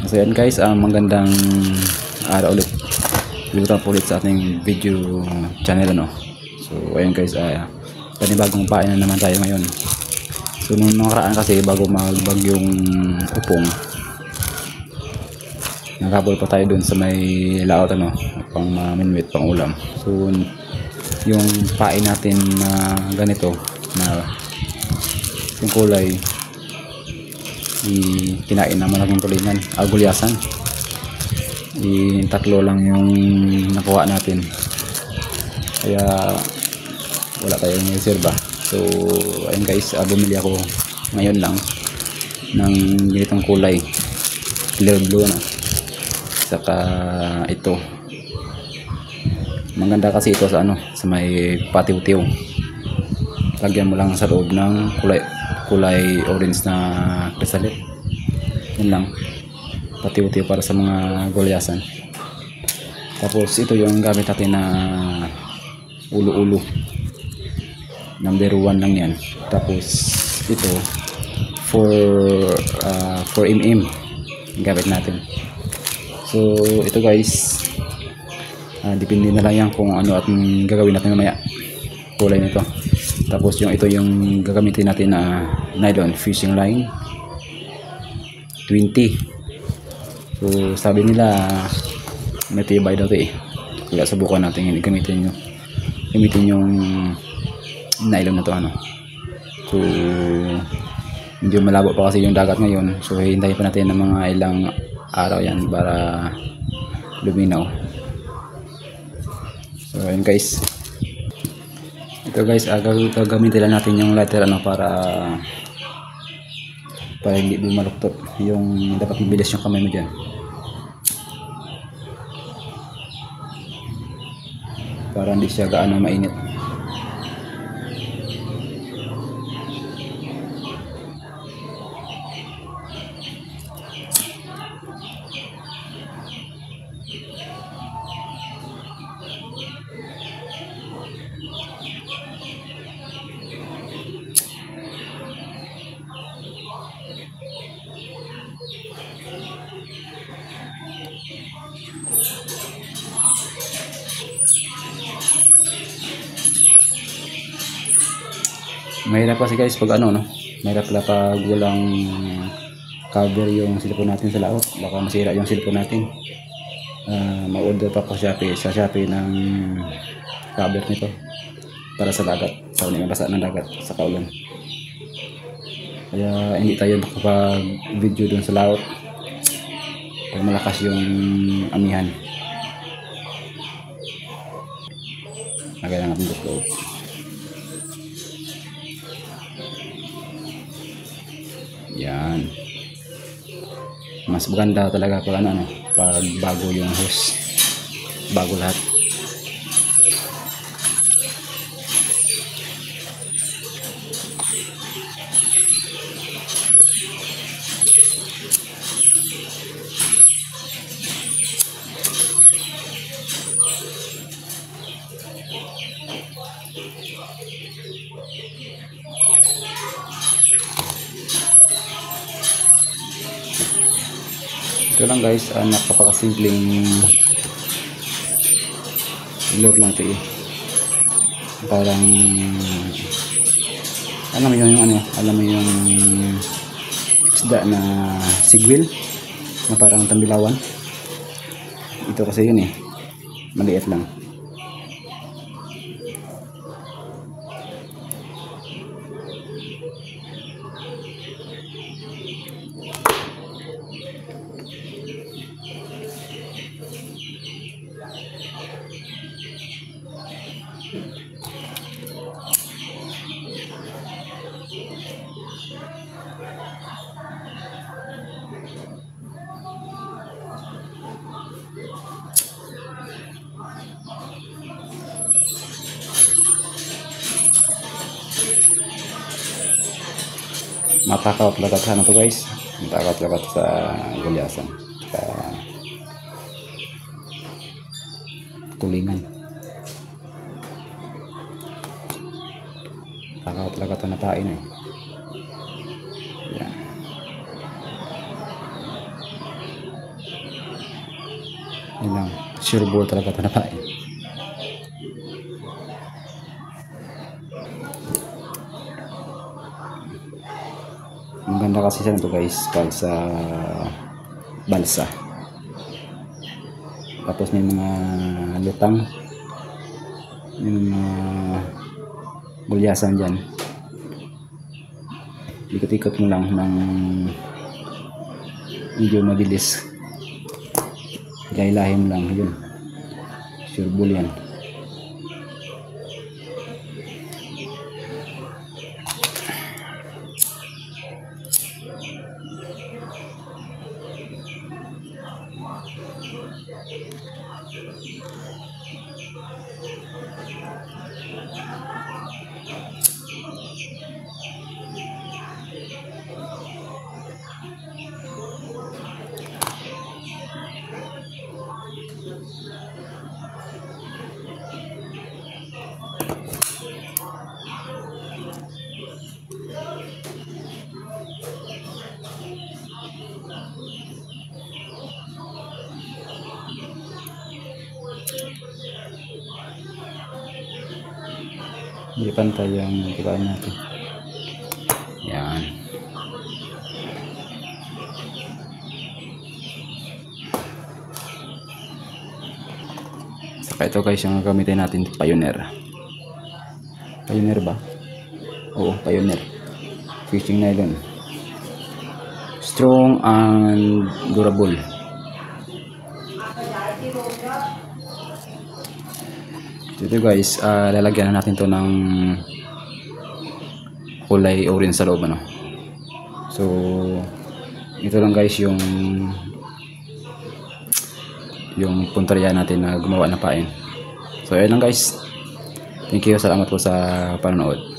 So yan guys, magandang araw ulit. Welcome po ulit sa ating video channel So ayun guys, panibagong pain na naman tayo ngayon. So nung nakaraan kasi bago magbagyong Upong, nakabol pa tayo dun sa may laot pang minwit, pang ulam. So yung pain natin na ganito na yung kulay kinain na malaking tulingan, gulyasan. Tatlo lang yung nakuha natin, kaya wala tayong reserva. So ayun guys, bumili ako ngayon lang ng ganitong kulay, clear blue saka ito maganda kasi ito sa sa may patiw-tiw. Lagyan mo lang sa loob ng kulay orange na krisalit. Yun lang, patiw-tiw para sa mga gulyasan. Tapos ito yung gamit natin na ulo-ulo, number 1 lang yan. Tapos ito 4mm gamit natin. So ito guys, depende na lang yan kung ano at gagawin natin mamaya, kulay nito. Tapos ito yung gagamitin natin na nylon fishing line 20. So sabi nila may tibay daw ito kaya subukan natin gamitin yung nylon na to So medyo malabo pa kasi yung dagat ngayon, so hintayin pa natin ng mga ilang araw yan para luminaw. So ayun guys, ito guys, gagamitin lang natin yung lighter para hindi bumaluktot. Yung dapat mabilis yung kamay mo dyan para hindi siya gaano mainit. Mahirap kasi guys pag mahirap pala pag walang cover yung cellphone natin sa laot. Baka masira yung cellphone natin. Mag-order pa sa Shopee ng cover nito para sa dagat, sa mabasa ng dagat sa kaulan. Kaya hindi tayo makapag video dun sa laot pag malakas yung amihan. Lagyan natin dito. Yan, mas maganda talaga pag pag bago yung hose, bago lahat. Ito lang guys, napakasimpleng lure lang ito Parang alam mo yung isda na sigwil na parang tambilawan. Ito kasi yun maliit lang. Matakaw-lagat to guys, matakaw-lagat sa gulyasan, sa tulingan. Takot-lagat na pain Yan. Yun lang, sure ball talaga ito na pain. Maganda kasi siya nito guys pag sa balsa. Tapos may mga lutang, may mga gulyasan dyan. Ikot-ikot mo lang ng medyo mabilis, ilahilahin mo lang, yun, sure ball yan. Hindi pantay yung kikain natin. Yan. Saka ito guys yung gamitin natin, Pioneer. Pioneer ba? Oo, Pioneer. Fishing nylon. Strong and durable. Ito guys, lalagyan na natin to ng kulay orange sa loob, ano. So ito lang guys yung punteriya natin na gumawa ng pain. So ayun lang guys, thank you, salamat po sa panonood.